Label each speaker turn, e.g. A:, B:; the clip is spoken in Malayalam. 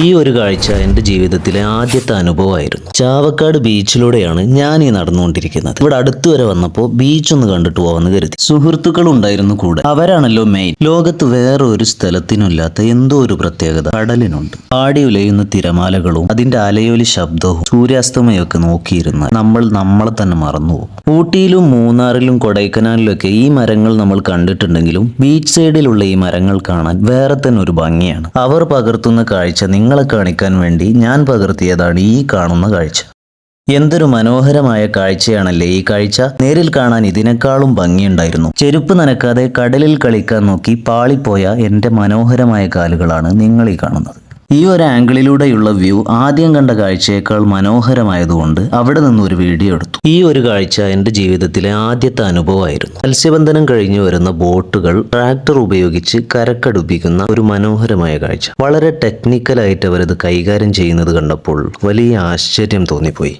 A: ഈ ഒരു കാഴ്ച എൻ്റെ ജീവിതത്തിലെ ആദ്യത്തെ അനുഭവമായിരുന്നു. ചാവക്കാട് ബീച്ചിലൂടെയാണ് ഞാൻ ഈ നടന്നുകൊണ്ടിരിക്കുന്നത്. ഇവിടെ അടുത്ത് വരെ വന്നപ്പോൾ ബീച്ച് ഒന്ന് കണ്ടിട്ട് പോവാന്ന് കരുതി. സുഹൃത്തുക്കൾ ഉണ്ടായിരുന്നു കൂടെ. അവരാണല്ലോ മെയിൻ. ലോകത്ത് വേറെ ഒരു സ്ഥലത്തിനുമില്ലാത്ത എന്തോ ഒരു പ്രത്യേകത കടലിനുണ്ട്. ആടി ഉലയുന്ന തിരമാലകളും അതിന്റെ അലയൊലി ശബ്ദവും സൂര്യാസ്തമയൊക്കെ നോക്കിയിരുന്ന നമ്മളെ തന്നെ മറന്നുപോകും. ഊട്ടിയിലും മൂന്നാറിലും കൊടൈക്കനാലിലും ഒക്കെ ഈ മരങ്ങൾ നമ്മൾ കണ്ടിട്ടുണ്ടെങ്കിലും ബീച്ച് സൈഡിലുള്ള ഈ മരങ്ങൾ കാണാൻ വേറെ തന്നെ ഒരു ഭംഗിയാണ്. അവർ പകർത്തുന്ന കാഴ്ച നിങ്ങളെ കാണിക്കാൻ വേണ്ടി ഞാൻ പകർത്തിയതാണ് ഈ കാണുന്ന കാഴ്ച. എന്തൊരു മനോഹരമായ കാഴ്ചയാണല്ലേ ഈ കാഴ്ച. നേരിൽ കാണാൻ ഇതിനേക്കാളും ഭംഗിയുണ്ടായിരുന്നു. ചെരുപ്പ് നനക്കാതെ കടലിൽ കളിക്കാൻ നോക്കി പാളിപ്പോയ എൻ്റെ മനോഹരമായ കാലുകളാണ് നിങ്ങൾ ഈ കാണുന്നത്. ഈ ഒരു ആംഗിളിലൂടെയുള്ള വ്യൂ ആദ്യം കണ്ട കാഴ്ചയേക്കാൾ മനോഹരമായതുകൊണ്ട് അവിടെ നിന്ന് ഒരു വീഡിയോ എടുത്തു. ഈ ഒരു കാഴ്ച എൻ്റെ ജീവിതത്തിലെ ആദ്യത്തെ അനുഭവമായിരുന്നു. മത്സ്യബന്ധനം കഴിഞ്ഞു വരുന്ന ബോട്ടുകൾ ട്രാക്ടർ ഉപയോഗിച്ച് കരക്കടുപ്പിക്കുന്ന ഒരു മനോഹരമായ കാഴ്ച. വളരെ ടെക്നിക്കലായിട്ട് അവരത് കൈകാര്യം ചെയ്യുന്നത് കണ്ടപ്പോൾ വലിയ ആശ്ചര്യം തോന്നിപ്പോയി.